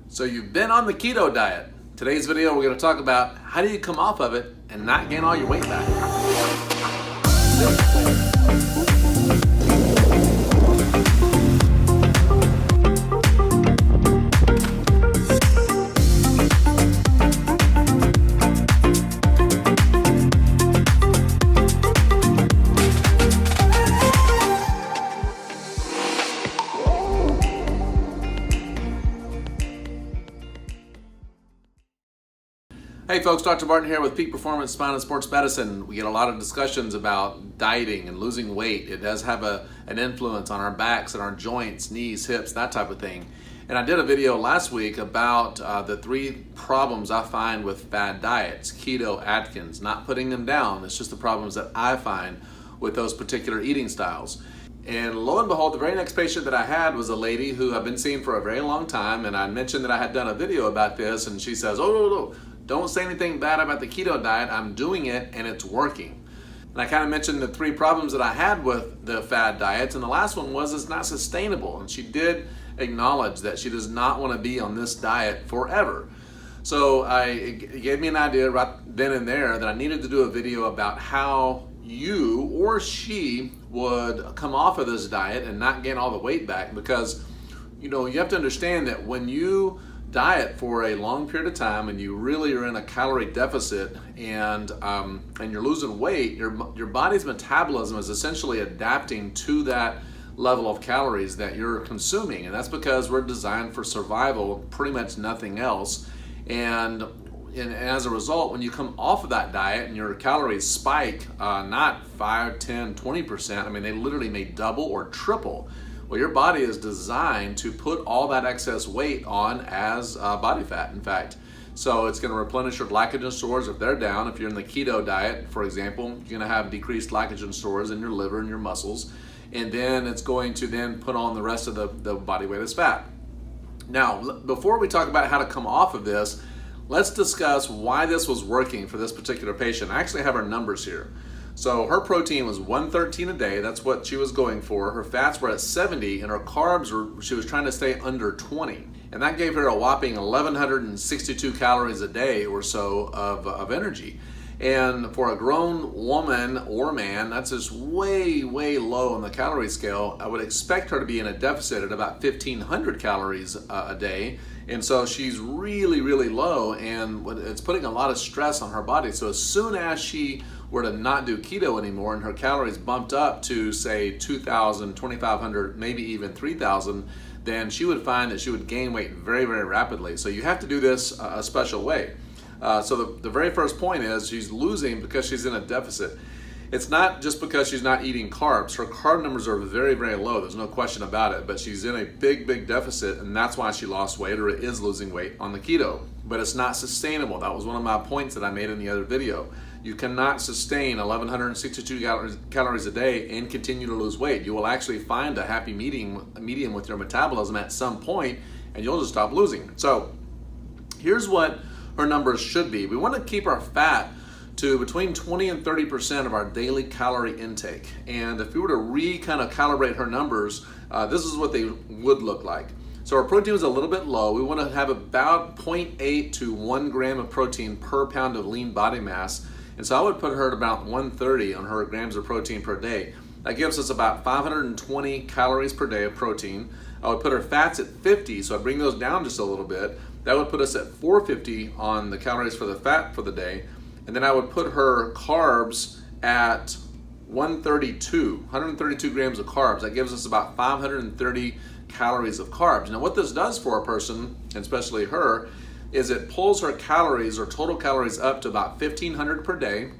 So you've been on the keto diet. Today's video we're going to talk about how do you come off of it and not gain all your weight back. Hey folks, Dr. Barton here with Peak Performance Spine and Sports Medicine. We get a lot of discussions about dieting and losing weight. It does have an influence on our backs and our joints, knees, hips, that type of thing. And I did a video last week about the 3 problems I find with fad diets, keto, Atkins, not putting them down. It's just the problems that I find with those particular eating styles. And lo and behold, the very next patient that I had was a lady who I've been seeing for a very long time, and I mentioned that I had done a video about this, and she says, oh, no, don't say anything bad about the keto diet. I'm doing it and it's working. And I kind of mentioned the 3 problems that I had with the fad diets, and the last one was it's not sustainable. And she did acknowledge that she does not want to be on this diet forever. So it gave me an idea right then and there that I needed to do a video about how you or she would come off of this diet and not gain all the weight back, because you have to understand that when you diet for a long period of time and you really are in a calorie deficit and you're losing weight, your body's metabolism is essentially adapting to that level of calories that you're consuming, and that's because we're designed for survival, pretty much nothing else. And as a result, when you come off of that diet and your calories spike, not 5, 10, 20%, I mean they literally may double or triple. Well, your body is designed to put all that excess weight on as body fat, in fact. So it's going to replenish your glycogen stores if they're down. If you're in the keto diet, for example, you're going to have decreased glycogen stores in your liver and your muscles. And then it's going to then put on the rest of the body weight as fat. Now, before we talk about how to come off of this, let's discuss why this was working for this particular patient. I actually have her numbers here. So her protein was 113 a day, that's what she was going for. Her fats were at 70 and her carbs she was trying to stay under 20. And that gave her a whopping 1,162 calories a day or so of energy. And for a grown woman or man, that's just way, way low on the calorie scale. I would expect her to be in a deficit at about 1,500 calories a day. And so she's really, really low, and it's putting a lot of stress on her body. So as soon as she were to not do keto anymore and her calories bumped up to say 2,000, 2,500, maybe even 3,000, then she would find that she would gain weight very, very rapidly. So you have to do this a special way. So the very first point is she's losing because she's in a deficit. It's not just because she's not eating carbs. Her carb numbers are very, very low. There's no question about it. But she's in a big, big deficit, and that's why she lost weight or is losing weight on the keto. But it's not sustainable. That was one of my points that I made in the other video. You cannot sustain 1,162 calories a day and continue to lose weight. You will actually find a happy medium with your metabolism at some point, and you'll just stop losing. So here's what her numbers should be. We want to keep our fat to between 20 and 30% of our daily calorie intake. And if we were to kind of calibrate her numbers, this is what they would look like. So our protein was a little bit low. We want to have about 0.8 to 1 gram of protein per pound of lean body mass. And so I would put her at about 130 on her grams of protein per day. That gives us about 520 calories per day of protein. I would put her fats at 50, so I bring those down just a little bit. That would put us at 450 on the calories for the fat for the day. And then I would put her carbs at 132 grams of carbs. That gives us about 530 calories of carbs. Now what this does for a person, and especially her, is it pulls her calories or total calories up to about 1,500 per day.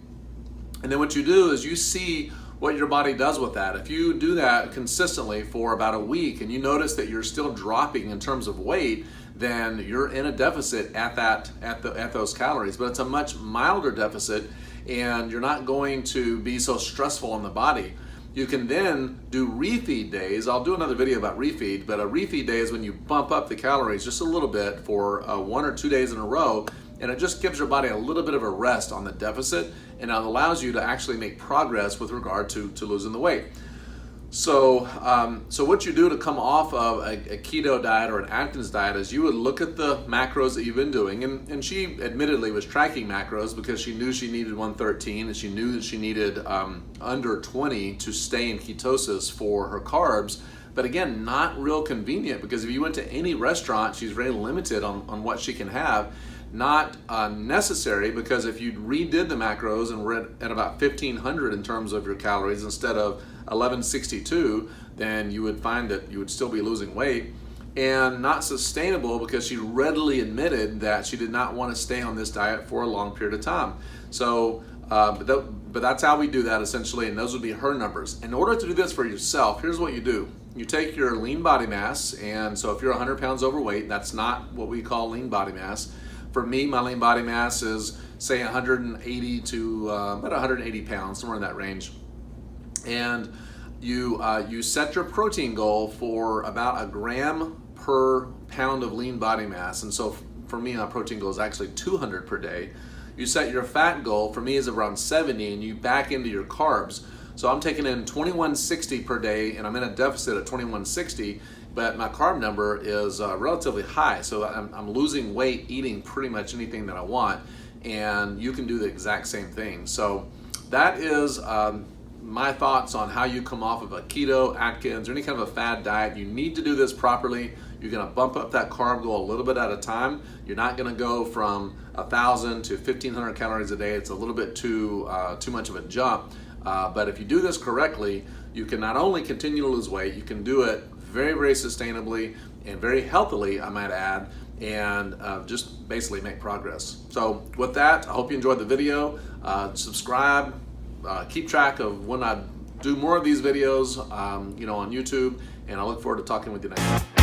And then what you do is you see what your body does with that. If you do that consistently for about a week and you notice that you're still dropping in terms of weight, then you're in a deficit at those calories. But it's a much milder deficit, and you're not going to be so stressful on the body. You can then do refeed days. I'll do another video about refeed, but a refeed day is when you bump up the calories just a little bit for 1 or 2 days in a row, and it just gives your body a little bit of a rest on the deficit, and it allows you to actually make progress with regard to losing the weight. So what you do to come off of a keto diet or an Atkins diet is you would look at the macros that you've been doing, and she admittedly was tracking macros because she knew she needed 113 and she knew that she needed under 20 to stay in ketosis for her carbs. But again, not real convenient, because if you went to any restaurant, she's very limited on what she can have. Not necessary, because if you redid the macros and were at about 1,500 in terms of your calories instead of 1,162, then you would find that you would still be losing weight. And not sustainable, because she readily admitted that she did not want to stay on this diet for a long period of time. So, but that's how we do that essentially, and those would be her numbers. In order to do this for yourself, here's what you do. You take your lean body mass, and so if you're 100 pounds overweight, that's not what we call lean body mass. For me, my lean body mass is, say, 180 to about 180 pounds, somewhere in that range. And you set your protein goal for about a gram per pound of lean body mass. And so for me, my protein goal is actually 200 per day. You set your fat goal, for me, is around 70, and you back into your carbs. So I'm taking in 2160 per day, and I'm in a deficit at 2160. But my carb number is relatively high, so I'm losing weight eating pretty much anything that I want, and you can do the exact same thing. So that is my thoughts on how you come off of a keto, Atkins, or any kind of a fad diet. You need to do this properly. You're going to bump up that carb goal a little bit at a time. You're not going to go from 1,000 to 1,500 calories a day. It's a little bit too much of a jump. But if you do this correctly, you can not only continue to lose weight, you can do it very, very sustainably and very healthily, I might add, and just basically make progress. So with that, I hope you enjoyed the video. Subscribe, keep track of when I do more of these videos, on YouTube, and I look forward to talking with you next time.